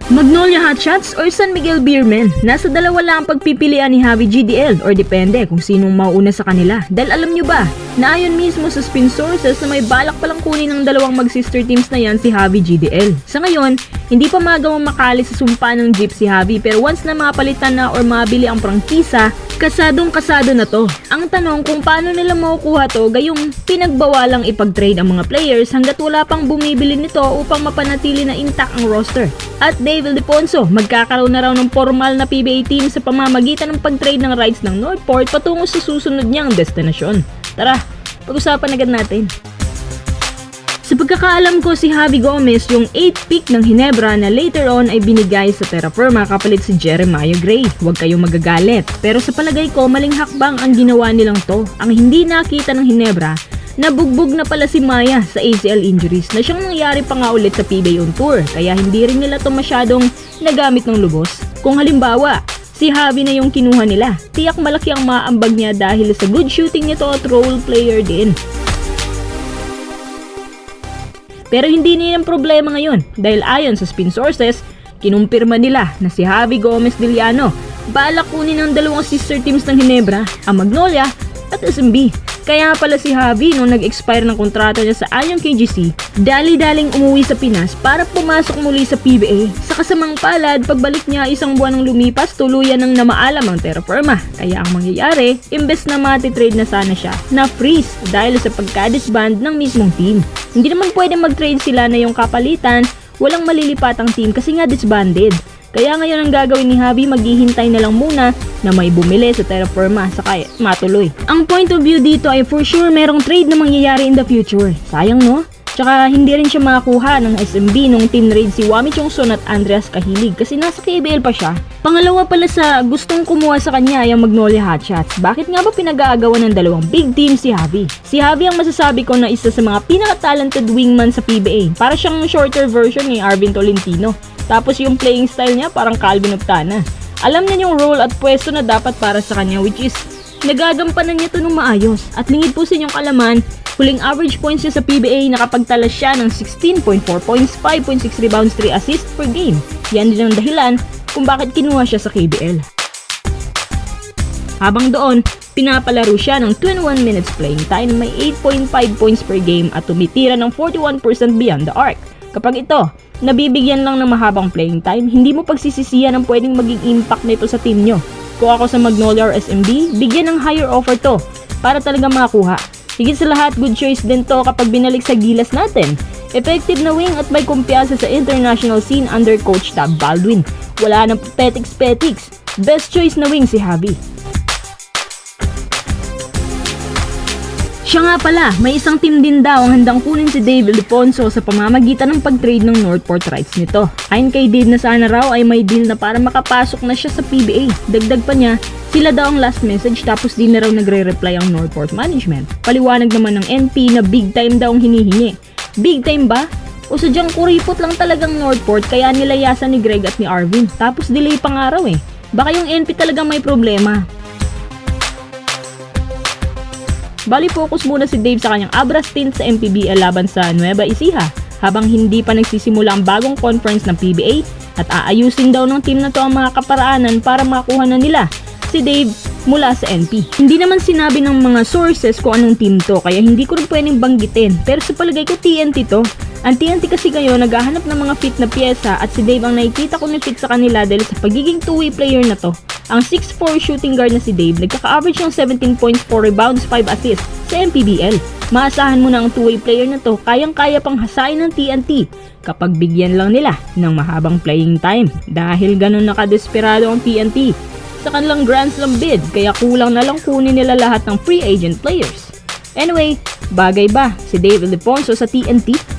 Magnolia Hotshots or San Miguel Beermen? Nasa dalawa lang ang pagpipilian ni Javi GDL or depende kung sinong mauuna sa kanila. Dahil alam nyo ba, na ayon mismo sa spin sources na may balak palang kunin ng dalawang mag-sister teams na yan si Javi GDL. Sa ngayon, hindi pa magawang makali sa sumpa ng jeep si Javi pero once na mapalitan na or mabili ang prangkisa, kasadong-kasado na to. Ang tanong kung paano nila makukuha to gayong pinagbawalang ipag-trade ang mga players hanggat wala pang bumibili nito upang mapanatili na intact ang roster. At Dave Ildefonso, magkakaroon na raw ng formal na PBA team sa pamamagitan ng pag-trade ng rights ng Northport patungo sa susunod niyang destinasyon. Tara, pag-usapan agad natin. Sa pagkakaalam ko, si Javi Gomez yung 8th pick ng Ginebra na later on ay binigay sa Terra Firma kapalit si Jeremiah Gray. Huwag kayong magagalit. Pero sa palagay ko, maling hakbang ang ginawa nilang to. Ang hindi nakita ng Ginebra, nabugbog na pala si Maya sa ACL injuries na siyang nangyari pa nga ulit sa PBA on Tour. Kaya hindi rin nila to masyadong nagamit ng lubos. Kung halimbawa, si Javi na yung kinuha nila, tiyak malaki ang maambag niya dahil sa good shooting nito at role player din. Pero hindi nilang problema ngayon dahil ayon sa spin sources, kinumpirma nila na si Javi Gomez Diliano balak kunin ng dalawang sister teams ng Ginebra, ang Magnolia at SMB. Kaya pala si Javi nung nag-expire ng kontrata niya sa Anyong KGC, dali-daling umuwi sa Pinas para pumasok muli sa PBA. Sa kasamang palad, pagbalik niya isang buwan ng lumipas, tuluyan ng namaalam ang Terra Firma. Kaya ang mangyayari, imbes na matitrade na sana siya, na-freeze dahil sa pagka-disband ng mismong team. Hindi naman pwede mag-trade sila na yung kapalitan, walang malilipatang team kasi nga disbanded. Kaya ngayon ang gagawin ni Javi, maghihintay na lang muna na may bumili sa Terra Firma saka matuloy. Ang point of view dito ay for sure merong trade na mangyayari in the future. Sayang no? Tsaka hindi rin siya makakuha ng SMB nung tinrade si Wami Chongson at Andreas Kahilig kasi nasa KBL pa siya. Pangalawa pala sa gustong kumuha sa kanya ay ang Magnolia Hotshots. Bakit nga ba pinag-aagawan ng dalawang big team si Javi? Si Javi ang masasabi ko na isa sa mga pinaka-talented wingman sa PBA. Para siyang shorter version ni Arvin Tolentino. Tapos yung playing style niya parang Calvin Optana. Alam niya yung role at pwesto na dapat para sa kanya which is nagagampanan niya to ng maayos. At lingid po sa inyong kalaman, huling average points niya sa PBA nakapagtala siya ng 16.4 points, 5.6 rebounds, 3 assists per game. Yan din ang dahilan kung bakit kinuha siya sa KBL. Habang doon, pinapalaro siya ng 21 minutes playing time na may 8.5 points per game at tumitira ng 41% beyond the arc. Kapag ito, nabibigyan lang ng mahabang playing time, hindi mo pagsisisihan ang pwedeng maging impact nito sa team nyo. Kung ako sa Magnolia or SMB, bigyan ng higher offer to para talaga makakuha. Higit sa lahat, good choice din to kapag binalik sa gilas natin. Effective na wing at may kumpiyansa sa international scene under Coach Tab Baldwin. Wala nang petiks-petiks. Best choice na wing si Javi. Siya nga pala, may isang team din daw ang handang kunin si Dave Ildefonso sa pamamagitan ng pag-trade ng Northport rights nito. Ayon kay Dave na sana raw ay may deal na para makapasok na siya sa PBA. Dagdag pa niya, sila daw ang last message tapos di na raw nagre-reply ang Northport management. Paliwanag naman ng NP na big time daw ang hinihingi. Big time ba? O sadyang kuripot lang talagang Northport kaya nilayasan ni Greg at ni Arvin. Tapos delay pa nga raw eh. Baka yung NP talagang may problema. Bali focus muna si Dave sa kanyang Abra stint sa MPBL laban sa Nueva Ecija habang hindi pa nagsisimula ang bagong conference ng PBA at aayusin daw ng team na to ang mga kaparaanan para makuha na nila si Dave mula sa NP. Hindi naman sinabi ng mga sources kung anong team to kaya hindi ko rin pwedeng banggitin pero sa palagay ko TNT to. Ang TNT kasi ngayon naghahanap ng mga fit na pyesa at si Dave ang nakikita ko na fit sa kanila dahil sa pagiging two-way player na to. Ang 6'4 shooting guard na si Dave nagkaka-average ng 17 points, 4 rebounds, 5 assists sa MPBL. Maasahan mo na ang two-way player na to kayang-kaya pang hasain ng TNT kapag bigyan lang nila ng mahabang playing time. Dahil ganun nakadesperado ang TNT sa kanilang Grand Slam bid kaya kulang na lang kunin nila lahat ng free agent players. Anyway, bagay ba si Dave Ildefonso sa TNT?